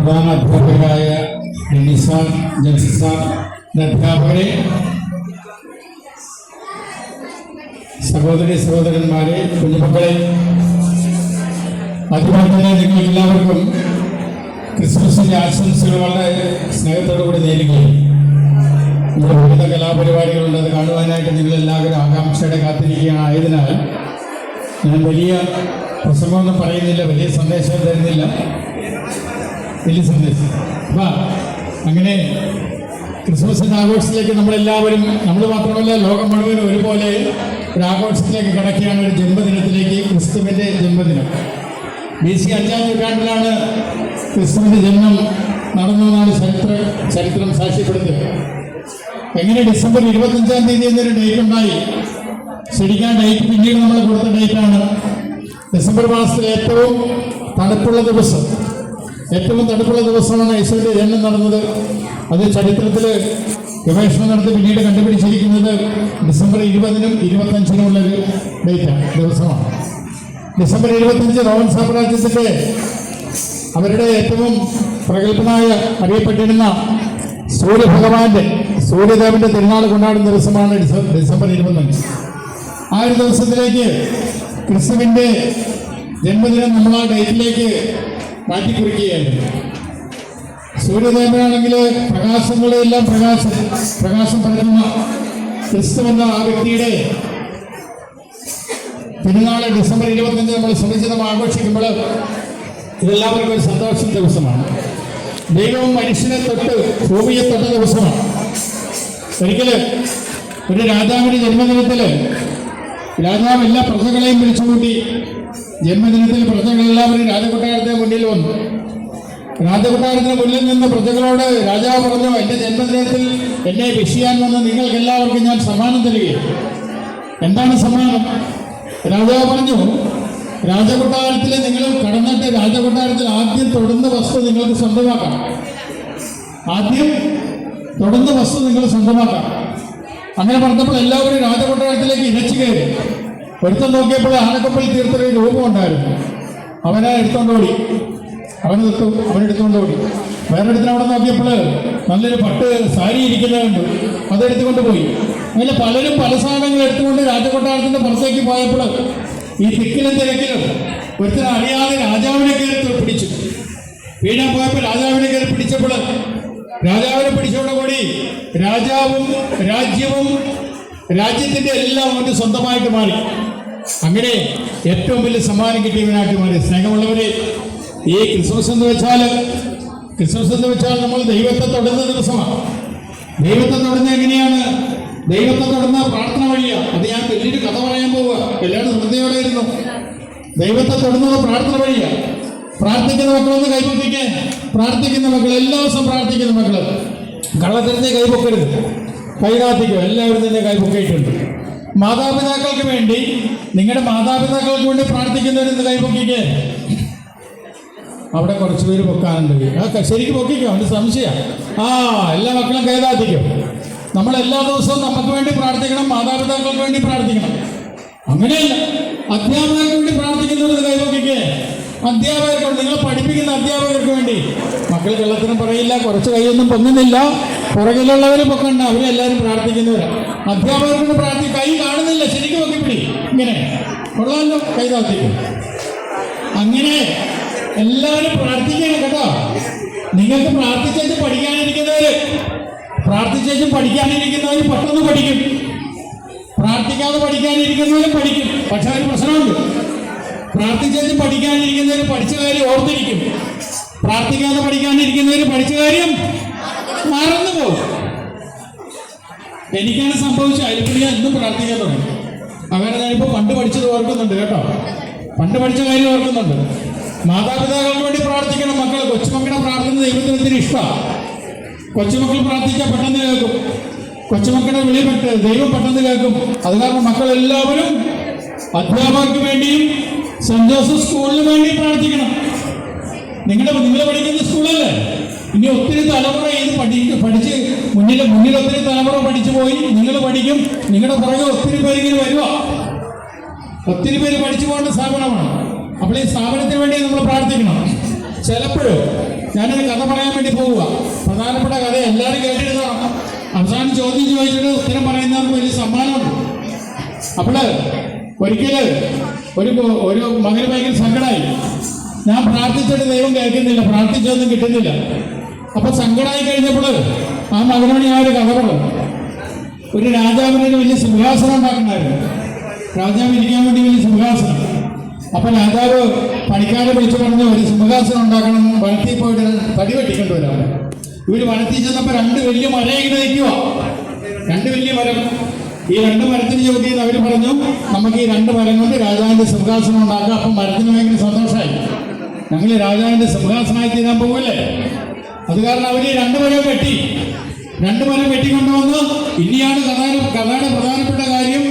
പ്രധാന അധ്യാപകരായ നിസാർ ജൻസാർ അധ്യാപകരെ, സഹോദരി സഹോദരന്മാരെ, കുഞ്ഞുമക്കളെ, ആദ്യമായി തന്നെ നിങ്ങൾ എല്ലാവർക്കും ക്രിസ്മസിന്റെ ആശംസകൾ വളരെ സ്നേഹത്തോടുകൂടി നേരുകയും നമ്മുടെ വിവിധ കലാപരിപാടികളുണ്ട്, അത് കാണുവാനായിട്ട് നിങ്ങളെല്ലാവരും ആകാംക്ഷയുടെ കാത്തിരിക്കുകയാണ്. ആയതിനാൽ ഞാൻ വലിയ പ്രസംഗമൊന്നും പറയുന്നില്ല, വലിയ സന്ദേശം തരുന്നില്ല, വലിയ സന്ദേശം. അങ്ങനെ ക്രിസ്മസിൻ്റെ ആഘോഷത്തിലേക്ക് നമ്മളെല്ലാവരും, നമ്മൾ മാത്രമല്ല ലോകം മുഴുവൻ ഒരുപോലെ ഒരു ആഘോഷത്തിലേക്ക് കടക്കുകയാണ്, ഒരു ജന്മദിനത്തിലേക്ക്, ക്രിസ്തുവിൻ്റെ ജന്മദിനം. BC 5-ാം നൂറ്റാണ്ടിലാണ് ക്രിസ്തുവിൻ്റെ ജന്മം നടന്നതെന്നാണ് ചരിത്രം സാക്ഷ്യപ്പെടുത്തുക. എങ്ങനെ ഡിസംബർ 25-ാം തീയതി എന്നൊരു ഡേറ്റ് ഉണ്ടായി? ശരിക്കും ഡേറ്റ് പിന്നീട് നമ്മൾ കൊടുത്ത ഡേറ്റാണ്. ഡിസംബർ മാസത്തിലെ ഏറ്റവും തണുപ്പുള്ള ദിവസമാണ് യേശുവിൻ്റെ ജന്മം നടന്നത്. അത് ചരിത്രത്തിൽ ഗവേഷണം നടത്തി പിന്നീട് കണ്ടുപിടിച്ചിരിക്കുന്നത് ഡിസംബർ 20-നും 25-നുമുള്ളൊരു ദിവസമാണ്. ഡിസംബർ 25 റോമൻ സാമ്രാജ്യത്തിൻ്റെ അവരുടെ ഏറ്റവും പ്രഗത്ഭനായ അറിയപ്പെട്ടിരുന്ന സൂര്യദേവന്റെ തിരുനാൾ കൊണ്ടാടുന്ന ദിവസമാണ് ഡിസംബർ 25. ആ ഒരു ദിവസത്തിലേക്ക് ക്രിസ്തുവിൻ്റെ ജന്മദിനം നമ്മൾ ആ ഡേറ്റിലേക്ക് മാറ്റിക്കുറിക്കുകയായിരുന്നു. സൂര്യദേവനാണെങ്കിൽ പ്രകാശങ്ങളെല്ലാം പ്രകാശം പരത്തുന്ന ക്രിസ്തു എന്ന ആ വ്യക്തിയുടെ തിരുനാള് ഡിസംബർ 25 നമ്മൾ സുനിശ്ചിതം ആഘോഷിക്കുമ്പോൾ ഇതെല്ലാവർക്കും ഒരു സന്തോഷ ദിവസമാണ്. ദൈവവും മനുഷ്യനെ ഭൂമിയെ തൊട്ട ദിവസമാണ്. ഒരിക്കലും ഒരു രാജാവിൻ്റെ ജന്മദിനത്തിൽ രാജാവ് എല്ലാ പ്രജകളെയും വിളിച്ചുകൂട്ടി. ജന്മദിനത്തിൽ പ്രജകളെല്ലാവരും രാജകൊട്ടാരത്തിന് മുന്നിൽ വന്നു. രാജകൊട്ടാരത്തിന് മുന്നിൽ നിന്ന് പ്രജകളോട് രാജാവ് പറഞ്ഞു, എൻ്റെ ജന്മദിനത്തിൽ എന്നെ വിഷയാൻ വന്ന് നിങ്ങൾക്ക് എല്ലാവർക്കും ഞാൻ സമ്മാനം തരികയും. എന്താണ് സമ്മാനം? രാജാവ് പറഞ്ഞു, രാജകൊട്ടാരത്തിൽ നിങ്ങൾ കടന്നിട്ട് രാജകൊട്ടാരത്തിൽ ആദ്യം തൊടുന്ന വസ്തു നിങ്ങൾക്ക് സ്വന്തമാക്കാം. അങ്ങനെ പറഞ്ഞപ്പോൾ എല്ലാവരും രാജകൊട്ടാരത്തിലേക്ക് ഇരച്ചു കയറി. ഒരുത്തം നോക്കിയപ്പോൾ ആനക്കപ്പൽ തീർത്തൊരു രൂപം ഉണ്ടായിരുന്നു. അവനെ എടുത്തുകൊണ്ട് ഓടി. വേറെ അടുത്തിന് അവിടെ നോക്കിയപ്പോൾ നല്ലൊരു പട്ട് സാരി ഇരിക്കുന്നതുണ്ട്, അതെടുത്തുകൊണ്ട് പോയി. അങ്ങനെ പലരും പല സാധനങ്ങൾ എടുത്തുകൊണ്ട് രാജകൊട്ടാരത്തിൻ്റെ പുറത്തേക്ക് പോയപ്പോൾ ഈ തിക്കിലും തിരക്കിലും ഒരുത്തരം അറിയാതെ രാജാവിനെ കയറി പിടിച്ചു. വീഴാൻ പോയപ്പോൾ രാജാവിനെ കയറി പിടിച്ചപ്പോൾ രാജാവിനെ പിടിച്ചോടുകൂടി രാജാവും രാജ്യവും രാജ്യത്തിൻ്റെ എല്ലാം അവൻ്റെ സ്വന്തമായിട്ട് മാറി. അങ്ങനെ ഏറ്റവും വലിയ സമ്മാനം കിട്ടിയവനായിട്ട് മാറി. സ്നേഹമുള്ളവരെ, ഈ ക്രിസ്മസ് എന്ന് വെച്ചാൽ നമ്മൾ ദൈവത്തെ തൊടുന്ന ദിവസമാണ്. ദൈവത്തെ തൊടുന്ന എങ്ങനെയാണ്? ദൈവത്തെ തൊടുന്ന പ്രാർത്ഥന വഴിയാണ്. അത് ഞാൻ വലിയൊരു കഥ പറയാൻ പോവുക, എല്ലാവരും ശ്രദ്ധയോടെ ഇരുന്നു. ദൈവത്തെ തൊടുന്നത് പ്രാർത്ഥന വഴിയാണ്. പ്രാർത്ഥിക്കുന്ന മക്കളൊന്ന് കൈപൊക്കിക്കേ. പ്രാർത്ഥിക്കുന്ന മക്കൾ, എല്ലാ ദിവസവും പ്രാർത്ഥിക്കുന്ന മക്കൾ കള്ളത്തരത്തെ കൈപൊക്കരുത്, കൈകാത്തിക്കോ. എല്ലാവരും തന്നെ കൈപൊക്കിയിട്ടുണ്ട്. മാതാപിതാക്കൾക്ക് വേണ്ടി, നിങ്ങളുടെ മാതാപിതാക്കൾക്ക് വേണ്ടി പ്രാർത്ഥിക്കുന്നവരെന്ന് കൈപൊക്കിക്കേ. അവിടെ കുറച്ച് പേര് പൊക്കാനുണ്ട്. ശരിക്കും പൊക്കിക്കോ, അവൻ്റെ സംശയമാണ്. എല്ലാ മക്കളും കൈകാത്തിക്കോ. നമ്മൾ എല്ലാ ദിവസവും നമുക്ക് വേണ്ടി പ്രാർത്ഥിക്കണം, മാതാപിതാക്കൾക്ക് വേണ്ടി പ്രാർത്ഥിക്കണം. അങ്ങനെയല്ല, അധ്യാപകർക്ക് വേണ്ടി പ്രാർത്ഥിക്കുന്നവർ കൈപൊക്കിക്കേ. അധ്യാപകർക്ക്, നിങ്ങൾ പഠിപ്പിക്കുന്ന അധ്യാപകർക്ക് വേണ്ടി. മക്കൾ കള്ളത്തിനും പറയില്ല, കുറച്ച് കൈയൊന്നും പൊങ്ങുന്നില്ല, പുറകിലുള്ളവർ പൊക്കണ്ട, അവരെല്ലാവരും പ്രാർത്ഥിക്കുന്നവരാണ്. അധ്യാപകർക്ക് കൈ കാണുന്നില്ല, ശരിക്കും പൊക്കിപ്പിടി. ഇങ്ങനെ കൊള്ളാമല്ലോ, കൈ താത്തിക്കും. അങ്ങനെ എല്ലാവരും പ്രാർത്ഥിക്കണം കേട്ടോ. നിങ്ങൾക്ക് പ്രാർത്ഥിച്ചും പഠിക്കാനിരിക്കുന്നവർ പെട്ടെന്ന് പഠിക്കും. പ്രാർത്ഥിക്കാതെ പഠിക്കാനിരിക്കുന്നവരും പഠിക്കും. പക്ഷെ ഒരു പ്രശ്നമുണ്ട്. പ്രാർത്ഥിച്ചും പഠിക്കാനിരിക്കുന്നവർ പഠിച്ച കാര്യം ഓർത്തിരിക്കും. പ്രാർത്ഥിക്കാതെ പഠിക്കാനിരിക്കുന്നവർ പഠിച്ച കാര്യം മറന്നു പോകും. എനിക്കാണ് സംഭവിച്ചത്. അതിൽ ഞാൻ ഇന്നും പ്രാർത്ഥിക്കാൻ തുടങ്ങി. അങ്ങനെ ഞാനിപ്പോൾ പണ്ട് പഠിച്ചത് ഓർക്കുന്നുണ്ട് കേട്ടോ. പണ്ട് പഠിച്ച കാര്യം ഓർക്കുന്നുണ്ട്. മാതാപിതാക്കൾക്ക് വേണ്ടി പ്രാർത്ഥിക്കണം. കൊച്ചുമക്കളുടെ പ്രാർത്ഥന ദൈവത്തിന് ഇഷ്ടമാണ്. കൊച്ചുമക്കൾ പ്രാർത്ഥിച്ചാൽ പെട്ടെന്ന് കേൾക്കും. കൊച്ചുമക്കളുടെ വിളിപ്പെട്ട് ദൈവം പെട്ടെന്ന് കേൾക്കും. അത് കാരണം മക്കളെല്ലാവരും അധ്യാപകർക്ക് വേണ്ടിയും സെന്റ് ജോസഫ് സ്കൂളിന് വേണ്ടി പ്രാർത്ഥിക്കണം. നിങ്ങൾ പഠിക്കുന്ന സ്കൂളല്ലേ? ഇനി ഒത്തിരി തലമുറ ഇത് പഠിച്ച് മുന്നിൽ ഒത്തിരി തലമുറ പഠിച്ചു പോയി. നിങ്ങൾ പഠിക്കും, നിങ്ങളുടെ പുറകെ ഒത്തിരി പേര് ഇങ്ങനെ വരുക. ഒത്തിരി പേര് പഠിച്ചു പോകേണ്ട സ്ഥാപനമാണ്. അപ്പോൾ ഈ സ്ഥാപനത്തിന് വേണ്ടി നമ്മൾ പ്രാർത്ഥിക്കണം. ചിലപ്പോൾ ഞാനൊരു കഥ പറയാൻ വേണ്ടി പോവുക. പ്രധാനപ്പെട്ട കഥ എല്ലാവരും കേട്ടിരുന്നതാണ്. അവസാനം ചോദ്യം ചോദിച്ചിട്ട് ഉത്തരം പറയുന്നവർക്ക് വലിയ സമ്മാനമുണ്ട്. അപ്പോൾ ഒരിക്കല് ഒരു മകന് ഭയങ്കര സങ്കടമായി. ഞാൻ പ്രാർത്ഥിച്ചിട്ട് ദൈവം കേൾക്കുന്നില്ല, പ്രാർത്ഥിച്ചൊന്നും കിട്ടുന്നില്ല. അപ്പൊ സങ്കടമായി കഴിഞ്ഞപ്പോൾ ആ മകനോട് ഞാൻ ഒരു കഥ പറഞ്ഞു. ഒരു രാജാവിന് വലിയ സിംഹാസനം ഉണ്ടാക്കണമായിരുന്നു. രാജാവ് ഇരിക്കാൻ വേണ്ടി വലിയ സിംഹാസനം. അപ്പൊ രാജാവ് പണിക്കാരെ വിളിച്ചു പറഞ്ഞു, ഒരു സിംഹാസനം ഉണ്ടാക്കണം, വനത്തിൽ പോയിട്ട് തടി വെട്ടിക്കൊണ്ടുവരാം. ഇവര് വനത്തിൽ ചെന്നപ്പോ രണ്ട് വലിയ മരം ഇങ്ങനെ നിൽക്കുക. രണ്ട് വലിയ മരം. ഈ രണ്ട് മരത്തിന് ചോദിക്കുന്നത് അവർ പറഞ്ഞു, നമുക്ക് ഈ രണ്ട് മരം കൊണ്ട് രാജാവിന്റെ സിംഹാസനം ഉണ്ടാക്കാം. അപ്പം മരത്തിന് ഭയങ്കര സന്തോഷമായി. ഞങ്ങൾ രാജാവിന്റെ സിംഹാസനമായി തീരാൻ പോകല്ലേ. അത് കാരണം അവർ രണ്ട് മരം വെട്ടി. രണ്ട് മരം വെട്ടിക്കൊണ്ടുവന്നു. ഇനിയാണ് കഥയുടെ പ്രധാനപ്പെട്ട കാര്യം.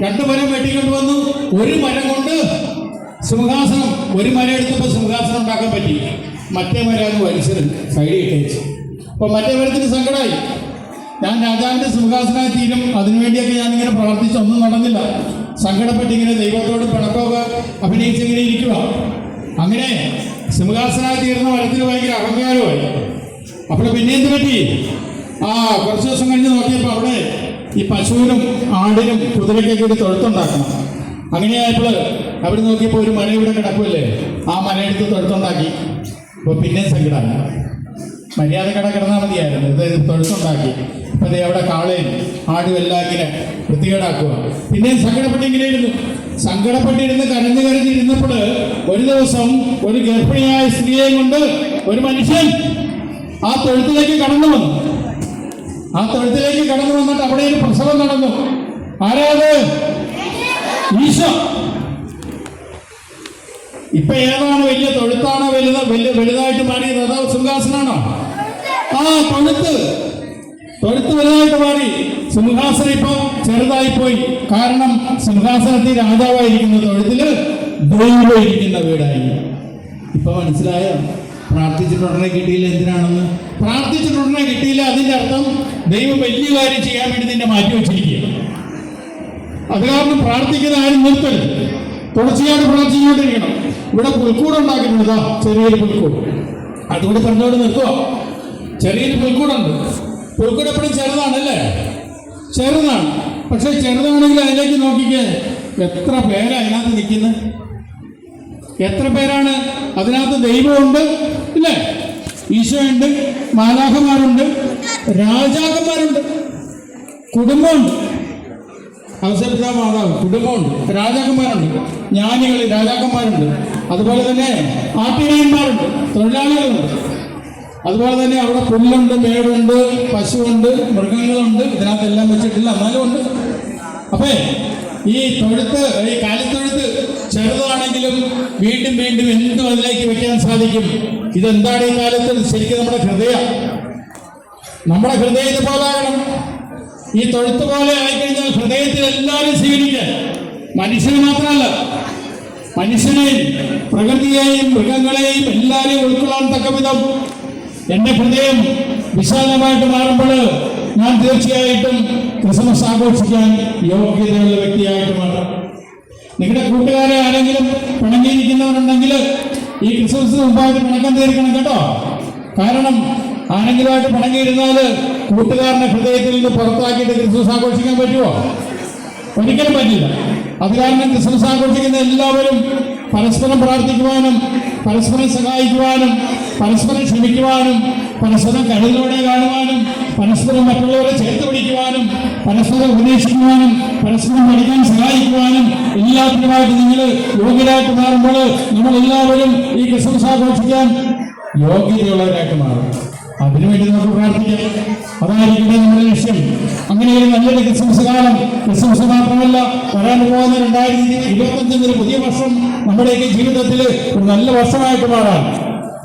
രണ്ട് മരം വെട്ടിക്കൊണ്ടുവന്നു. ഒരു മരം കൊണ്ട് സിംഹാസനം, ഒരു മരം എടുത്തപ്പോൾ സിംഹാസനം ഉണ്ടാക്കാൻ പറ്റി. മറ്റേ മരം അത് വലിച്ചത് സൈഡിൽ ഇട്ടേച്ചു. അപ്പൊ മറ്റേ മരത്തിന് സങ്കടമായി. ഞാൻ രാജാവിന്റെ സിംഹാസനമായി തീരും, അതിനുവേണ്ടിയൊക്കെ ഞാനിങ്ങനെ പ്രാർത്ഥിച്ച് ഒന്നും നടന്നില്ല. സങ്കടപ്പെട്ടിങ്ങനെ ദൈവത്തോട് പിണക്കമൊക്കെ അഭിനയിച്ചിങ്ങനെ ഇരിക്കുക. അങ്ങനെ സിംഹാസനമായി തീർന്ന മരത്തിന് ഭയങ്കര അഹങ്കാരമായി. അപ്പോൾ പിന്നെ എന്ത് പറ്റി? കുറച്ച് ദിവസം കഴിഞ്ഞ് നോക്കിയപ്പോൾ അവിടെ ഈ പശുവിനും ആടിനും കുതിരയ്ക്കൊക്കെ ഒരു തൊഴുത്തുണ്ടാക്കണം. അങ്ങനെയായപ്പോൾ അവിടെ നോക്കിയപ്പോൾ ഒരു മര ഇവിടെ കിടക്കുമല്ലേ, ആ മര എടുത്ത് തൊഴുത്തുണ്ടാക്കി. അപ്പോൾ പിന്നെയും സങ്കടമായി. മര്യാദ കിടന്നാൽ മതിയായിരുന്നു, ഇത് തൊഴുത്തുണ്ടാക്കി. അപ്പം അതേ അവിടെ കാളയും ആടും എല്ലാം ഇങ്ങനെ വൃത്തികേടാക്കുക. പിന്നെയും സങ്കടപ്പെട്ടിങ്ങനെ ഇരുന്നു. സങ്കടപ്പെട്ടിരുന്ന് കരഞ്ഞിരുന്നപ്പോൾ ഒരു ദിവസം ഒരു ഗർഭിണിയായ സ്ത്രീയെ കൊണ്ട് ഒരു മനുഷ്യൻ ആ തൊഴുത്തിലേക്ക് കടന്നു വന്നു. ആ തൊഴുത്തിലേക്ക് കടന്നു വന്നിട്ട് അവിടെ ഒരു പ്രസവം നടന്നു. ആരാത്? ഈശോ. ഇപ്പൊ ഏതാണ് വലിയ തൊഴുത്താണോ വലുതായിട്ട് മാറിയത്? അതോ സിംഹാസനാണോ? തൊഴുത്ത് വലുതായിട്ട് മാറി. സിംഹാസനം ഇപ്പൊ ചെറുതായി പോയി. കാരണം സിംഹാസനത്തിൽ രാജാവായിരിക്കുന്ന തൊഴുത്തില് ദൈവം ഇരിക്കുന്ന വീടായി. ഇപ്പൊ മനസ്സിലായോ? പ്രാർത്ഥിച്ചിട്ടുടനെ കിട്ടിയില്ല. എന്തിനാണെന്ന്? പ്രാർത്ഥിച്ചിട്ടുടനെ കിട്ടിയില്ല. അതിന്റെ അർത്ഥം ദൈവം വലിയ കാര്യം ചെയ്യാൻ വേണ്ടി നിന്നെ മാറ്റി വെച്ചിരിക്കുക. അത് കാരണം പ്രാർത്ഥിക്കുന്ന ആരും നിർത്തരുത്. തുടർച്ചയായിട്ട് പ്രാർത്ഥിച്ചുകൊണ്ടിരിക്കണം. ഇവിടെ പുൽക്കൂട് ഉണ്ടാക്കിയിട്ടുണ്ട്, ചെറിയൊരു പുൽക്കൂട്. അതുകൂടി പറഞ്ഞുകൊണ്ട് നിർത്തുക. ചെറിയൊരു പുൽക്കൂടുണ്ട്. പുൽക്കൂട് എപ്പോഴും ചെറുതാണല്ലേ? ചെറുതാണ്. പക്ഷെ ചെറുതാണെങ്കിൽ അതിലേക്ക് നോക്കിക്കേ, എത്ര പേരാ അതിനകത്ത് നിൽക്കുന്നത്? എത്ര പേരാണ് അതിനകത്ത്? ദൈവമുണ്ട്, ഇല്ലേ? ഈശോയുണ്ട്, മാലാഖമാരുണ്ട്, രാജാക്കന്മാരുണ്ട്, കുടുംബമുണ്ട്. ഔസേപ്പിതാ മാതാവ്, കുടുംബമുണ്ട്, രാജാക്കന്മാരുണ്ട്, ജ്ഞാനികൾ, രാജാക്കന്മാരുണ്ട്. അതുപോലെ തന്നെ ആട്ടിടയന്മാരുണ്ട്, തൊഴിലാളികളുണ്ട്. അതുപോലെ തന്നെ അവിടെ പുല്ലുണ്ട്, മേടുണ്ട്, പശുവുണ്ട്, മൃഗങ്ങളുണ്ട്. ഇതിനകത്തെല്ലാം വെച്ചിട്ടില്ല, എന്നാലും ഉണ്ട്. അപ്പേ ഈ തൊഴുത്ത്, ഈ കാലിത്തൊഴുത്ത് ചെറുതാണെങ്കിലും വീണ്ടും വീണ്ടും എന്തും അതിലേക്ക് വെക്കാൻ സാധിക്കും. ഇതെന്താണ് ഈ കാലത്ത്? ശരിക്കും നമ്മുടെ ഹൃദയം ഇതുപോലാകണം. ഈ തൊഴുത്ത് പോലെ ആയിക്കഴിഞ്ഞാൽ ഹൃദയത്തിൽ എല്ലാവരും സ്വീകരിക്കാൻ, മനുഷ്യന് മാത്രമല്ല, മനുഷ്യനെയും പ്രകൃതിയെയും മൃഗങ്ങളെയും എല്ലാവരെയും ഉൾക്കൊള്ളാൻ തക്ക വിധം എൻ്റെ ഹൃദയം വിശാലമായിട്ട് മാറുമ്പോൾ ഞാൻ തീർച്ചയായിട്ടും ക്രിസ്മസ് ആഘോഷിക്കാൻ യോഗ്യതയുള്ള വ്യക്തിയായിട്ട് മാറും. നിങ്ങളുടെ കൂട്ടുകാരെ ആരെങ്കിലും പിണങ്ങിയിരിക്കുന്നവരുണ്ടെങ്കിൽ ഈ ക്രിസ്മസിന് മുമ്പായിട്ട് പിണക്കം തീർക്കണം കേട്ടോ. കാരണം ആരെങ്കിലുമായിട്ട് പിണങ്ങിയിരുന്നാൽ കൂട്ടുകാരന്റെ ഹൃദയത്തിൽ നിന്ന് പുറത്താക്കിയിട്ട് ക്രിസ്മസ് ആഘോഷിക്കാൻ പറ്റുമോ? ഒരിക്കലും പറ്റില്ല. അത് കാരണം ക്രിസ്മസ് ആഘോഷിക്കുന്ന എല്ലാവരും പരസ്പരം പ്രാർത്ഥിക്കുവാനും പരസ്പരം സഹായിക്കുവാനും പരസ്പരം ക്ഷമിക്കുവാനും പരസ്പരം കരുതലോടെ കാണുവാനും പരസ്പരം മറ്റുള്ളവരെ ചേർത്ത് പിടിക്കുവാനും പരസ്പരം ഉപദേശിക്കുവാനും പരസ്പരം പഠിക്കാൻ സഹായിക്കുവാനും എല്ലാത്തിനുമായിട്ട് നിങ്ങൾ യോഗ്യരായിട്ട് മാറുമ്പോൾ നമ്മളെല്ലാവരും ഈ ക്രിസ്മസ് ആഘോഷിക്കാൻ യോഗ്യതയുള്ളവരായിട്ട് മാറും. അതിനുവേണ്ടി നമുക്ക് പ്രാർത്ഥിക്കാം. അതായിരിക്കട്ടെ നമ്മുടെ ലക്ഷ്യം. അങ്ങനെ ഒരു നല്ലൊരു ക്രിസ്മസ് കാലം, ക്രിസ്മസ് മാത്രമല്ല, വരാൻ പോകുന്ന 2025 പുതിയ വർഷം നമ്മുടെയൊക്കെ ജീവിതത്തിൽ ഒരു നല്ല വർഷമായിട്ട് മാറാൻ,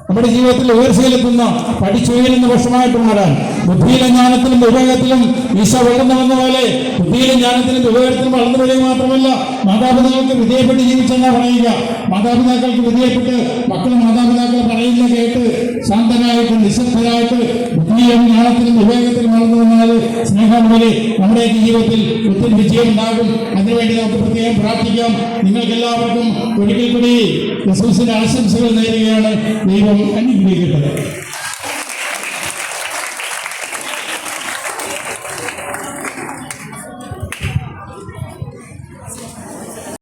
നമ്മുടെ ജീവിതത്തിൽ ഉയർച്ചയിലെത്തുന്ന പഠിച്ചുയരുന്ന വർഷമായിട്ട് മാറാൻ, ബുദ്ധിയിലും ജ്ഞാനത്തിലും വിവേകത്തിലും ഈശോ വളർന്നു വന്ന പോലെ ബുദ്ധിയിലും ജ്ഞാനത്തിലും വിവേകത്തിലും വളർന്നു വരിക മാത്രമല്ല, മാതാപിതാക്കൾക്ക് വിധേയപ്പെട്ട് ജീവിച്ചെന്നാ പറയുക. മാതാപിതാക്കൾക്ക് വിധേയപ്പെട്ട് മക്കൾ മാതാപിതാക്കൾ പറയുന്ന കേട്ട് ശാന്തനായിട്ട് നിശബ്ദരായിട്ട് ബുദ്ധിയും ജ്ഞാനത്തിലും വിവേകത്തിലും വളർന്നു വന്നാൽ സ്നേഹം പോലെ നമ്മുടെ ജീവിതത്തിൽ ഒത്തിരി വിജയം ഉണ്ടാകും. അതിനുവേണ്ടി നമുക്ക് പ്രത്യേകം പ്രാർത്ഥിക്കാം. നിങ്ങൾക്ക് എല്ലാവർക്കും ഒരിക്കൽ കൂടി ക്രിസ്മസിന്റെ ആശംസകൾ നേരുകയാണ്. ദൈവം അനുഗ്രഹിക്കട്ടെ.